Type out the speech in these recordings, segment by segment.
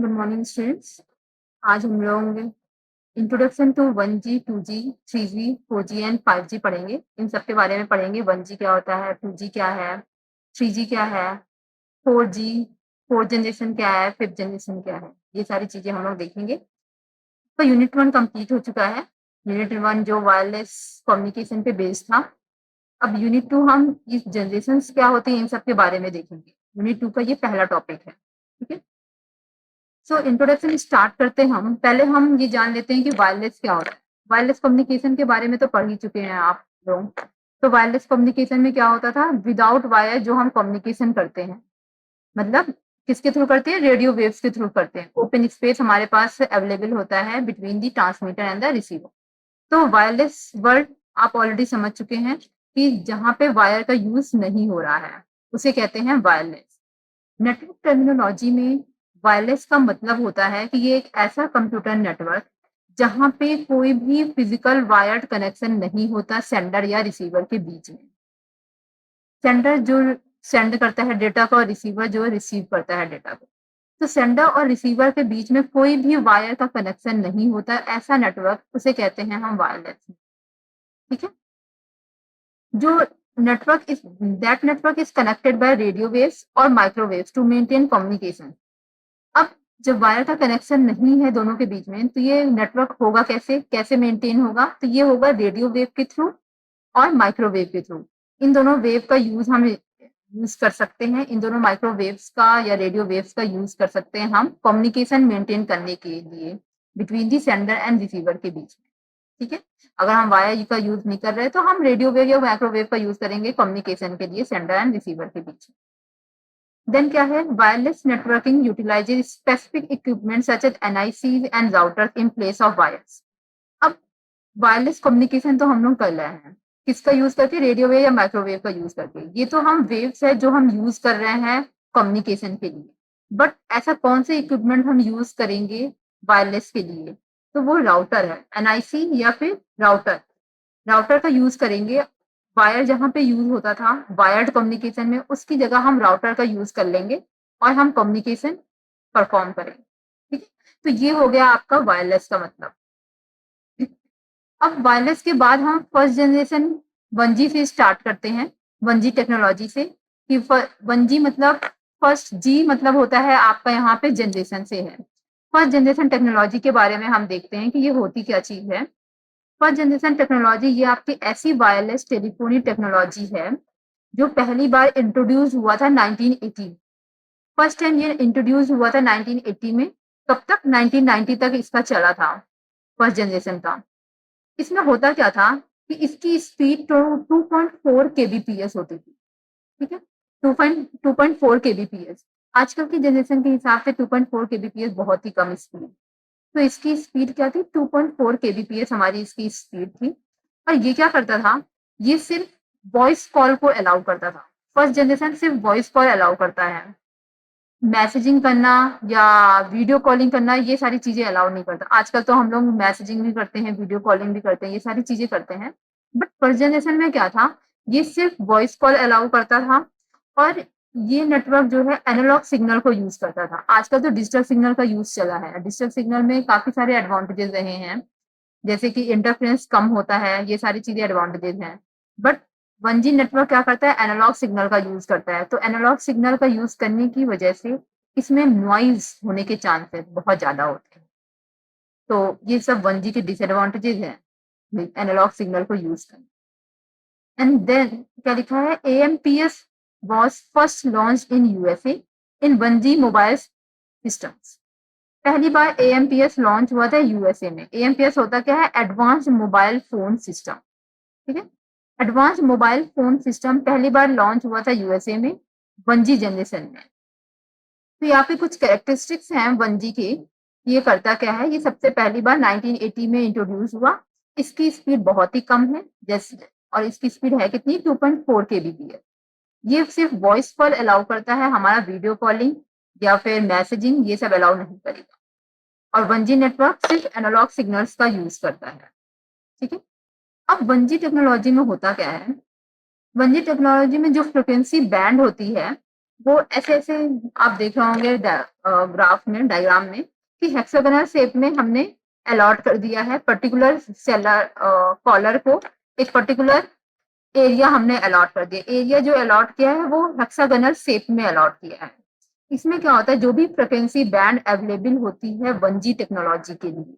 Good morning students. आज हम लोग introduction to 1G, 2G, 3G, 4G and 5G पढ़ेंगे। इन सब के बारे में पढ़ेंगे। 1G क्या होता है, 2G क्या है, 3G क्या है, 4G, फोर्थ जनरेशन क्या है, फिफ्थ जनरेशन क्या है, ये सारी चीजें हम लोग देखेंगे। तो यूनिट 1 कंप्लीट हो चुका है। यूनिट 1 जो वायरलेस कम्युनिकेशन पे बेस्ड था। अब यूनिट 2 हम इस जनरेशन क्या होती है इन सब के बारे में देखेंगे। यूनिट 2 का ये पहला टॉपिक है। ठीक है, सो इंट्रोडक्शन स्टार्ट करते हैं। हम पहले हम ये जान लेते हैं कि वायरलेस क्या होता है। वायरलेस कम्युनिकेशन के बारे में तो पढ़ ही चुके हैं आप लोग। तो वायरलेस कम्युनिकेशन में क्या होता था, विदाउट वायर जो हम कम्युनिकेशन करते हैं, मतलब किसके थ्रू करते हैं, रेडियो वेव्स के थ्रू करते हैं। ओपन स्पेस हमारे पास अवेलेबल होता है between the transmitter and the receiver. तो वायरलेस वर्ड आप ऑलरेडी समझ चुके हैं कि जहां पे वायर का यूज नहीं हो रहा है उसे कहते हैं वायरलेस। नेटवर्क टर्मिनोलॉजी में वायरलेस का मतलब होता है कि ये एक ऐसा कंप्यूटर नेटवर्क जहां पे कोई भी फिजिकल वायर्ड कनेक्शन नहीं होता सेंडर या रिसीवर के बीच में। सेंडर जो सेंड करता है डेटा को और रिसीवर जो रिसीव करता है डेटा को। तो सेंडर और रिसीवर के बीच में कोई भी वायर का कनेक्शन नहीं होता, ऐसा नेटवर्क उसे कहते हैं हम वायरलेस। ठीक है, जो network is connected by radio waves और माइक्रोवेव्स टू मेंटेन कम्युनिकेशन। अब जब वायर का कनेक्शन नहीं है दोनों के बीच में, तो ये नेटवर्क होगा कैसे, कैसे मेंटेन होगा, तो ये होगा रेडियो वेव के थ्रू और माइक्रोवेव के थ्रू। इन दोनों वेव का यूज हम यूज कर सकते हैं। इन दोनों माइक्रोवेव्स का या रेडियो वेव्स का यूज कर सकते हैं हम कम्युनिकेशन मेंटेन करने के लिए between the sender and receiver के बीच में। ठीक है, अगर हम वायर का यूज नहीं कर रहे तो हम रेडियो वेव या माइक्रोवेव का यूज करेंगे कम्युनिकेशन के लिए सेंडर एंड रिसीवर के बीच में। देन क्या है, wireless networking utilizes specific equipment such as NICs and routers in place of wires. अब वायरलेस कम्युनिकेशन तो हम लोग कर रहे हैं, किसका यूज करके, रेडियो वेव या माइक्रोवेव का यूज करके। ये तो हम वेव्स है जो हम यूज कर रहे हैं कम्युनिकेशन के लिए। बट ऐसा कौन से इक्विपमेंट हम यूज करेंगे वायरलेस के लिए, तो वो राउटर है, एनआईसी या फिर राउटर। राउटर का यूज करेंगे। वायर जहां पे यूज होता था वायर्ड कम्युनिकेशन में, उसकी जगह हम राउटर का यूज कर लेंगे और हम कम्युनिकेशन परफॉर्म करेंगे। ठीक है, तो ये हो गया आपका वायरलेस का मतलब। अब वायरलेस के बाद हम फर्स्ट जनरेशन 1G से स्टार्ट करते हैं, 1G टेक्नोलॉजी से। कि 1G मतलब, फर्स्ट जी मतलब होता है आपका यहाँ पे जनरेशन से है। फर्स्ट जनरेशन टेक्नोलॉजी के बारे में हम देखते हैं कि ये होती क्या चीज है। फर्स्ट जनरेशन टेक्नोलॉजी ये आपकी ऐसी वायरलेस टेलीफोनी टेक्नोलॉजी है जो पहली बार इंट्रोड्यूस हुआ था 1980। फर्स्ट टाइम ये इंट्रोड्यूस हुआ था 1980 में। कब तक, 1990 तक इसका चला था फर्स्ट जनरेशन का। इसमें होता क्या था कि इसकी स्पीड तो 2.4 kbps होती थी। ठीक है, 2.4 kbps। आजकल की जनरेशन के हिसाब से 2.4 kbps बहुत ही कम स्पीड। तो इसकी स्पीड क्या थी, 2.4 kbps हमारी इसकी स्पीड थी। और ये क्या करता था, ये सिर्फ वॉइस कॉल को अलाउ करता था। फर्स्ट जनरेशन सिर्फ वॉइस कॉल अलाउ करता है, मैसेजिंग करना या वीडियो कॉलिंग करना ये सारी चीजें अलाउ नहीं करता। आजकल तो हम लोग मैसेजिंग भी करते हैं, वीडियो कॉलिंग भी करते हैं, ये सारी चीजें करते हैं। बट फर्स्ट जनरेशन में क्या था, ये सिर्फ वॉइस कॉल अलाउ करता था। और ये नेटवर्क जो है एनालॉग सिग्नल को यूज करता था। आजकल तो डिजिटल सिग्नल का यूज चला है। डिजिटल सिग्नल में काफी सारे एडवांटेजेस रहे हैं, जैसे कि इंटरफेरेंस कम होता है, ये सारी चीजें एडवांटेजेस हैं। बट 1G नेटवर्क क्या करता है, एनालॉग सिग्नल का यूज करता है। तो एनालॉग सिग्नल का यूज करने की वजह से इसमें नॉइज होने के चांसेस बहुत ज्यादा होते हैं। तो ये सब 1G के डिसएडवांटेजेस हैं एनालॉग सिग्नल को यूज करने। एंड देन क्या लिखा है, AMPS was first launched in USA in 1G mobile systems. पहली बार AMPS लॉन्च हुआ था यूएसए में। AMPS होता क्या है, एडवांस मोबाइल फोन सिस्टम। ठीक है, एडवांस मोबाइल फोन सिस्टम पहली बार लॉन्च हुआ था यूएसए में 1G जनरेशन में। तो यहाँ पे कुछ कैरेक्टरिस्टिक्स हैं 1G के। ये करता क्या है, ये सबसे पहली बार 1980 में इंट्रोड्यूस हुआ। इसकी स्पीड बहुत ही कम है, जैसे, और इसकी स्पीड है कितनी, 2.4 kbps। ये सिर्फ वॉइस कॉल अलाउ करता है, हमारा वीडियो कॉलिंग या फिर मैसेजिंग ये सब अलाउ नहीं करेगा। और 1G नेटवर्क सिर्फ एनालॉग सिग्नल्स का यूज करता है। ठीक है, अब 1G टेक्नोलॉजी में होता क्या है, 1G टेक्नोलॉजी में जो फ्रिक्वेंसी बैंड होती है वो ऐसे-ऐसे आप देख रहे होंगे ग्राफ में, डायग्राम में कि हेक्सागोनल शेप में हमने अलॉट कर दिया है पर्टिकुलर कॉलर को एक पर्टिकुलर एरिया हमने अलॉट कर दिया। एरिया जो अलॉट किया है वो हेक्सागोनल शेप में अलॉट किया है। इसमें क्या होता है जो भी फ्रीक्वेंसी बैंड अवेलेबल होती है 1G टेक्नोलॉजी के लिए,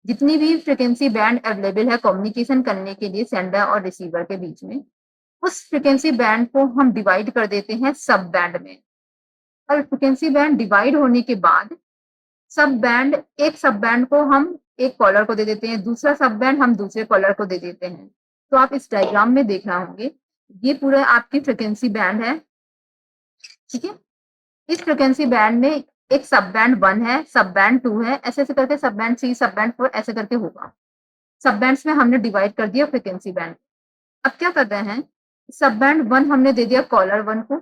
जितनी भी फ्रीक्वेंसी बैंड अवेलेबल है कम्युनिकेशन करने के लिए सेंडर और रिसीवर के बीच में, उस फ्रीक्वेंसी बैंड को हम डिवाइड कर देते हैं सब बैंड में। और फ्रीक्वेंसी बैंड डिवाइड होने के बाद एक सब बैंड को हम एक कॉलर को दे देते हैं, दूसरा सब बैंड हम दूसरे कॉलर को दे देते हैं। तो आप इस डायग्राम में देख रहे होंगे, ये पूरा आपकी फ्रीक्वेंसी बैंड है, ठीक है? इस फ्रीक्वेंसी बैंड में एक सब बैंड 1 है, सब बैंड 2 है, ऐसे-ऐसे करके सब बैंड 3, सब बैंड 4 ऐसे करके होगा। सब बैंड्स में हमने डिवाइड कर दिया फ्रीक्वेंसी बैंड। अब क्या कर रहे हैं, सब बैंड 1 हमने दे दिया कॉलर 1 को,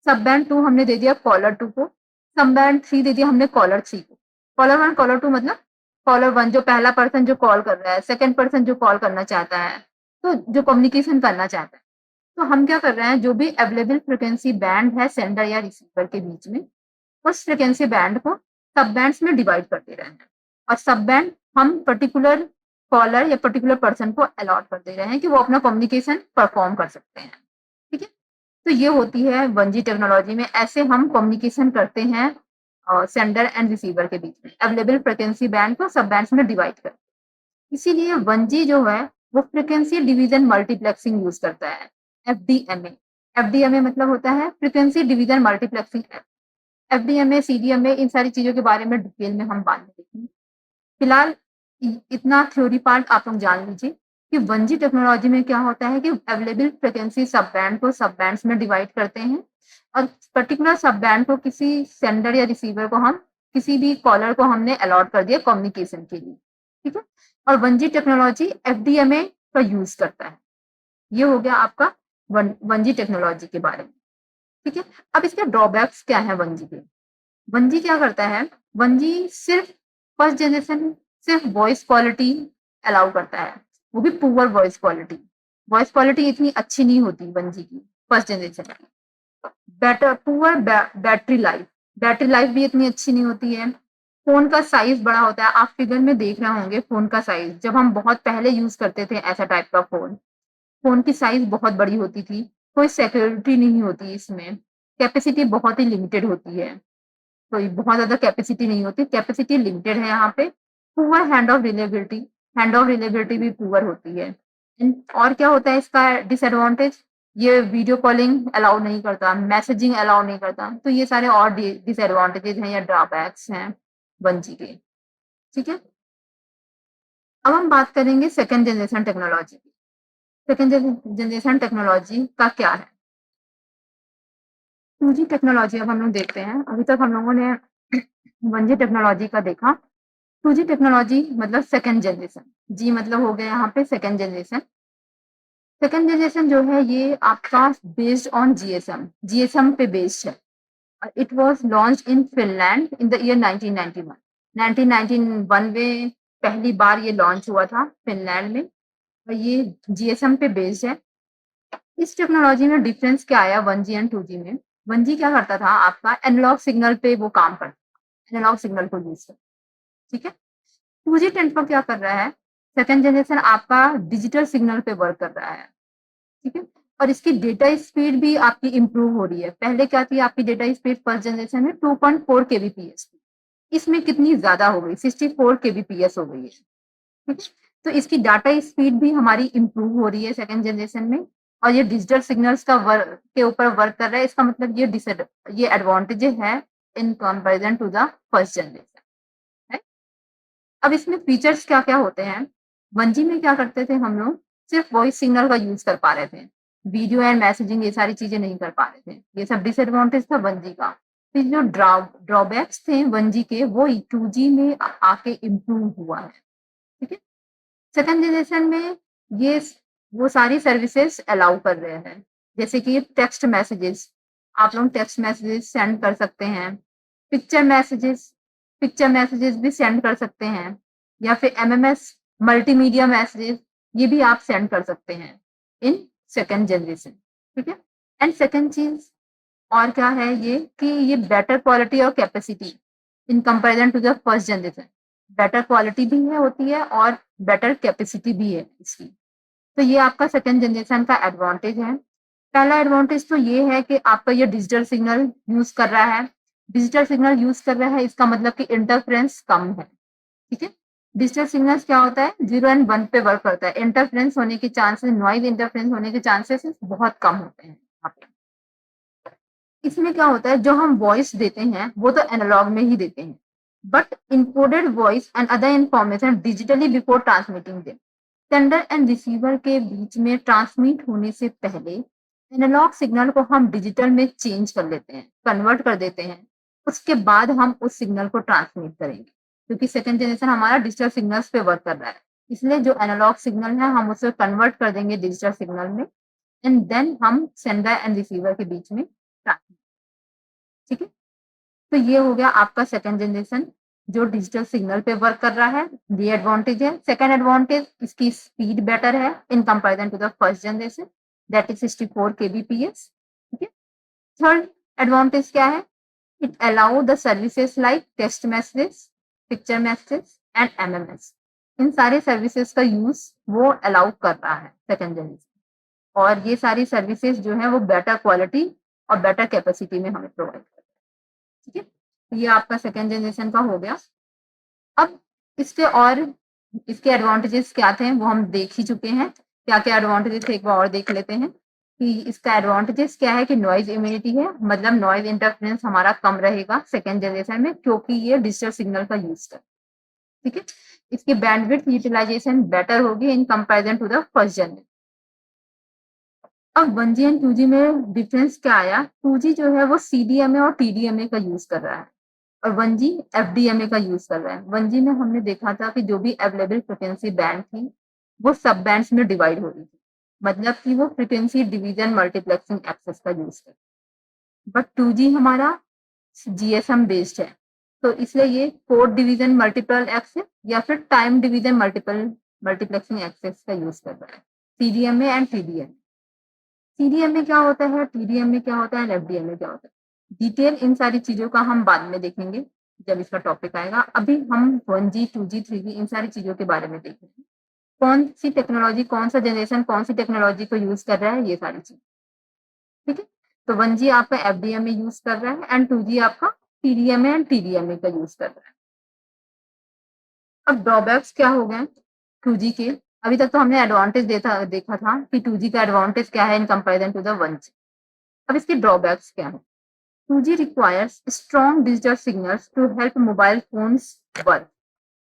सब बैंड 2 हमने दे दिया कॉलर 2 को, सब बैंड 3 दे दिया हमने कॉलर 3 को। कॉलर 1, कॉलर 2 मतलब कॉलर 1 जो पहला पर्सन जो कॉल कर रहा है, सेकंड पर्सन जो कॉल करना चाहता है, तो जो कम्युनिकेशन करना चाहता है। तो हम क्या कर रहे हैं, जो भी अवेलेबल फ्रीक्वेंसी बैंड है सेंडर या रिसीवर के बीच में, उस फ्रीक्वेंसी बैंड को सब बैंड्स में डिवाइड कर दे रहे हैं और सब बैंड हम पर्टिकुलर कॉलर या पर्टिकुलर पर्सन को अलॉट कर दे रहे हैं कि वो अपना कम्युनिकेशन परफॉर्म कर सकते हैं, ठीक है? तो ये होती है 1G टेक्नोलॉजी में, ऐसे हम कम्युनिकेशन करते हैं सेंडर एंड रिसीवर के बीच में अवेलेबल फ्रीक्वेंसी बैंड को सब बैंड्स में डिवाइड कर। इसीलिए 1G जो है वो फ्रीक्वेंसी डिवीजन मल्टीप्लेक्सिंग यूज करता है, एफडीएमए। एफडीएमए मतलब होता है frequency division multiplexing. FDMA, CDMA इन सारी चीज़ों के बारे में डिटेल में हम बाद में देखेंगे। फिलहाल इतना थ्योरी पार्ट आप लोग जान लीजिए कि 1G टेक्नोलॉजी में क्या होता है कि अवेलेबल फ्रीक्वेंसी सब बैंड को सब बैंड्स में डिवाइड करते हैं और पर्टिकुलर सब बैंड को किसी सेंडर या रिसीवर को हम किसी भी कॉलर को हमने अलॉट कर दिया कम्युनिकेशन के लिए, ठीक है? और 1G टेक्नोलॉजी एफडीएमए का यूज़ करता है। ये हो गया आपका 1G टेक्नोलॉजी के बारे में, ठीक है? अब इसके ड्रॉबैक्स क्या हैं 1G के? 1G क्या करता है, 1G सिर्फ फर्स्ट जनरेशन सिर्फ वॉइस क्वालिटी अलाउ करता है, वो भी poor voice quality. Voice quality इतनी अच्छी नहीं होती 1G की फर्स्ट जनरेशन की। पुअर बैटरी लाइफ भी इतनी अच्छी नहीं होती है। फ़ोन का साइज़ बड़ा होता है, आप फिगर में देख रहे होंगे फ़ोन का साइज़, जब हम बहुत पहले यूज़ करते थे ऐसा टाइप का फ़ोन की साइज़ बहुत बड़ी होती थी, कोई सिक्योरिटी नहीं होती इसमें, कैपेसिटी बहुत ही लिमिटेड होती है। कोई बहुत ज़्यादा कैपेसिटी नहीं होती, कैपेसिटी लिमिटेड है यहाँ पे। पुअर हैंड ऑफ रिलायबिलिटी भी पुअर होती है। और क्या होता है इसका डिसएडवांटेज, ये वीडियो कॉलिंग अलाउ नहीं करता, मैसेजिंग अलाउ नहीं करता, तो ये सारे और डिसएडवांटेजेस हैं या ड्रॉबैक्स हैं 1G के, ठीक है? अब हम बात करेंगे सेकंड जनरेशन टेक्नोलॉजी की। सेकंड जनरेशन टेक्नोलॉजी का क्या है? 2G टेक्नोलॉजी अब हम लोग देखते हैं। अभी तक हम लोगों ने 1G टेक्नोलॉजी का देखा। 2G टेक्नोलॉजी मतलब सेकंड जनरेशन, जी मतलब हो गया यहाँ पे सेकंड जनरेशन। सेकंड जनरेशन जो है ये आपका बेस्ड ऑन जीएसएम, जीएसएम पे बेस्ड है। It was launched in Finland in the year 1991। 1991 में पहली बार ये लॉन्च हुआ था फिनलैंड में और ये जीएसएम पे बेस्ड है। इस टेक्नोलॉजी में डिफरेंस क्या आया 1G एंड 2G में? 1G क्या करता था आपका एनालॉग सिग्नल पे वो काम करता था, एनालॉग सिग्नल को यूज़ कर, ठीक है? 2G नेटवर्क क्या कर रहा है, सेकंड जनरेशन आपका डिजिटल सिग्नल पे वर्क कर रहा है, ठीक है? और इसकी डेटा स्पीड भी आपकी इम्प्रूव हो रही है। पहले क्या थी आपकी डेटा स्पीड फर्स्ट जनरेशन में 2.4 केबीपीएस थी। इसमें कितनी ज़्यादा हो गई, 64 केबीपीएस हो गई है, ठीक है? तो इसकी डाटा स्पीड भी हमारी इम्प्रूव हो रही है सेकंड जनरेशन में और ये डिजिटल सिग्नल्स का वर्क के ऊपर वर्क कर रहा है। इसका मतलब ये एडवांटेज है in comparison to the first generation, right? अब इसमें फीचर्स क्या-क्या होते हैं? 1G में क्या करते थे हम लोग, सिर्फ वॉइस सिग्नल का यूज़ कर पा रहे थे। वीडियो एंड मैसेजिंग ये सारी चीज़ें नहीं कर पा रहे थे। ये सब डिसएडवांटेज था 1G का। फिर जो ड्रॉबैक्स थे 1G के वो 2G में आके इम्प्रूव हुआ है, ठीक है? सेकंड जनरेशन में ये वो सारी सर्विसेज अलाउ कर रहे हैं, जैसे कि टेक्स्ट मैसेजेस, आप लोग टेक्स्ट मैसेजेस सेंड कर सकते हैं, पिक्चर मैसेजेस पिक्चर मैसेजेस भी सेंड कर सकते हैं या फिर एमएमएस मल्टीमीडिया मैसेजेस ये भी आप सेंड कर सकते हैं इन सेकंड जनरेशन, ठीक है? एंड सेकंड चीज और क्या है ये कि ये बेटर क्वालिटी और capacity in comparison to the first generation. Better quality भी है होती है और बेटर कैपेसिटी भी है इसकी। तो ये आपका सेकंड जनरेशन का एडवांटेज है। पहला एडवांटेज तो ये है कि आपका ये डिजिटल सिग्नल यूज़ कर रहा है। डिजिटल सिग्नल यूज़ कर रहा है इसका मतलब कि इंटरफेरेंस कम है, ठीक है? डिजिटल सिग्नल्स क्या होता है 0 एंड 1 पे वर्क करता है। इंटरफेरेंस होने के चांसेस, नॉइज़ इंटरफेरेंस होने के चांसेस बहुत कम होते हैं यहाँ पे। इसमें क्या होता है जो हम वॉइस देते हैं वो तो एनालॉग में ही देते हैं, but encoded voice and other information digitally before transmitting them. Sender and receiver के बीच में ट्रांसमिट होने से पहले एनालॉग सिग्नल को हम डिजिटल में चेंज कर लेते हैं, कन्वर्ट कर देते हैं। उसके बाद हम उस सिग्नल को ट्रांसमिट करेंगे, क्योंकि सेकंड जनरेशन हमारा डिजिटल सिग्नल्स पे वर्क कर रहा है। इसलिए जो एनालॉग सिग्नल है हम उसे कन्वर्ट कर देंगे डिजिटल सिग्नल में, एंड देन हम सेंडर एंड रिसीवर के बीच में ट्रांसमिट, ठीक है? तो ये हो गया आपका सेकंड जनरेशन जो डिजिटल सिग्नल पे वर्क कर रहा है, ये एडवांटेज है। सेकंड एडवांटेज इसकी स्पीड बेटर है in comparison to the first generation, that is 64 kbps, ठीक है? थर्ड एडवांटेज क्या है, it allow the services like text message, picture message and MMS. इन सारे सर्विसेज का यूज वो अलाउ कर रहा है सेकंड जनरेशन, और ये सारी सर्विसेज जो है वो बेटर क्वालिटी और बेटर कैपेसिटी में हमें प्रोवाइड कर, ठीक है? ये आपका सेकंड जनरेशन का हो गया। अब इसके एडवांटेजेस क्या थे वो हम देख ही चुके हैं। क्या-क्या एडवांटेजेस थे एक बार और देख लेते हैं कि इसका एडवांटेजेस क्या है कि नॉइज़ इम्यूनिटी है, मतलब नॉइज़ इंटरफेरेंस हमारा कम रहेगा सेकंड जनरेशन में क्योंकि ये डिजिटल सिग्नल का यूज़ कर, ठीक है? इसकी बैंडविड्थ यूटिलाइजेशन बेटर होगी in comparison to the first generation. अब 1G एंड 2G में डिफरेंस क्या आया, 2G जो है वो सीडीएमए और टीडीएमए का यूज़ कर रहा है और 1G एफडीएमए का यूज़ कर रहा है। 1G में हमने देखा था कि जो भी अवेलेबल फ्रीक्वेंसी बैंड थी, वो सब बैंड्स में डिवाइड हो रही थी। मतलब कि वो फ्रीक्वेंसी डिवीजन मल्टीप्लेक्सिंग एक्सेस का यूज़ कर, बट 2G हमारा जीएसएम बेस्ड है, तो इसलिए ये कोड डिवीजन मल्टीपल एक्सेस या फिर टाइम डिवीजन मल्टीप्लेक्सिंग एक्सेस का यूज़ कर रहा है, सीडीएमए एंड टीडीएमए। सीडीएम में क्या होता है, टीडीएम में क्या होता है, एंड एफडीएम में क्या होता है। डिटेल इन सारी चीज़ों का हम बाद में देखेंगे जब इसका टॉपिक आएगा। अभी हम 1G, 2G, 3G इन सारी चीज़ों के बारे में देखेंगे। कौन-सी टेक्नोलॉजी, कौन-सा जनरेशन कौन-सी टेक्नोलॉजी को यूज़ कर रहा है, ये सारी चीज़, ठीक है? तो 1G आपका एफडीएम में यूज़ कर रहा है एंड 2G आपका टीडीएमए एंड टीडीएमए का यूज़ कर रहा है। अब ड्रॉबैक्स क्या हो गए 2G के? अभी तक तो हमने एडवांटेज देखा था कि 2G का एडवांटेज क्या है in comparison to the 1G। अब इसके ड्रॉबैक्स क्या हैं? 2G requires strong digital signals to help mobile phones work.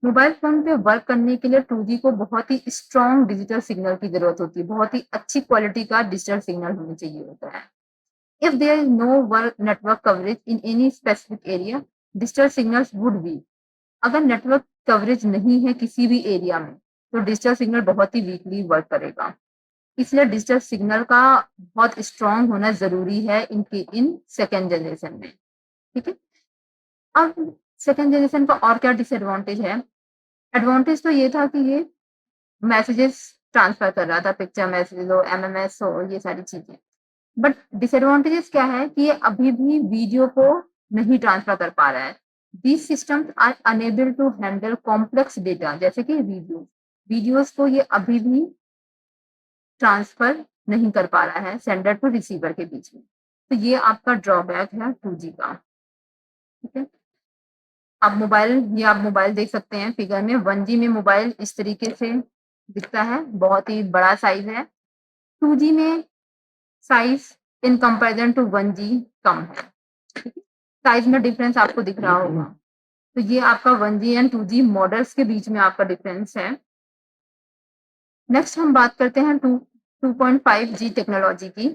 Mobile phone पे वर्क करने के लिए 2G को बहुत ही स्ट्रॉन्ग डिजिटल सिग्नल की जरूरत होती है, बहुत ही अच्छी क्वालिटी का डिजिटल सिग्नल होना चाहिए होता है। If there is no work network coverage in any specific area, digital signals would be. अगर नेटवर्क कवरेज नहीं है किसी भी एरिया में तो डिजिटल सिग्नल बहुत ही वीकली वर्क करेगा। इसलिए डिजिटल सिग्नल का बहुत स्ट्रॉन्ग होना जरूरी है इन सेकेंड जनरेशन में, ठीक है? अब सेकंड जनरेशन का और क्या डिसएडवांटेज है? एडवांटेज तो ये था कि ये मैसेजेस ट्रांसफर कर रहा था, पिक्चर मैसेज हो, एमएमएस हो, ये सारी चीज़ें। बट डिसएडवांटेजेस क्या है कि ये अभी भी वीडियो को नहीं ट्रांसफर कर पा रहा है। These systems are enable to handle complex data जैसे कि वीडियोज़ को ये अभी भी ट्रांसफर नहीं कर पा रहा है सेंडर टू रिसीवर के बीच में। तो ये आपका ड्रॉबैक है 2G का, ठीक है? ये आप मोबाइल देख सकते हैं फिगर में। 1G में मोबाइल इस तरीके से दिखता है, बहुत ही बड़ा साइज़ है। 2G में size in comparison to 1G कम है, ठीक है? साइज़ में डिफरेंस आपको दिख रहा होगा। तो ये आपका 1G एंड 2G मॉडल्स के बीच में आपका डिफरेंस है। नेक्स्ट हम बात करते हैं 2.5G टेक्नोलॉजी की।